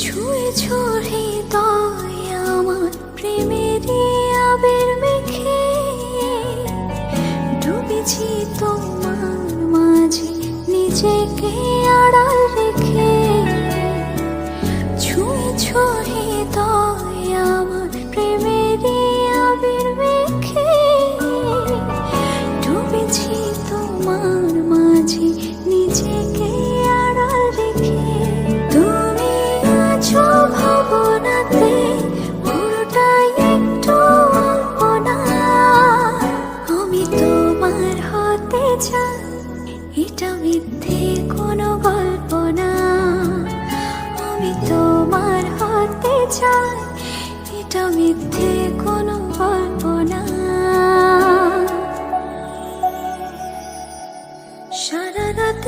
ছুঁয়েছ হৃদয় আমার প্রেমেরই আবির মেখে, ডুবেছি তোমার মাঝে নিজেকে আড়াল রেখে। ছুঁয়েছ হৃদয় আমার প্রেমেরই আবির মেখে, ডুবেছি তোমার মাঝে নিজেকে আড়াল রেখে। তুমি আছো ভাবনাতে, পুরোটাই একটু অল্পনা। আমি তোমার হতে চাই, এটা মিথ্যে কোনো গল্প না। আমি তোমার হতে চাই, এটা মিথ্যে কোনো গল্প না। সারা রাত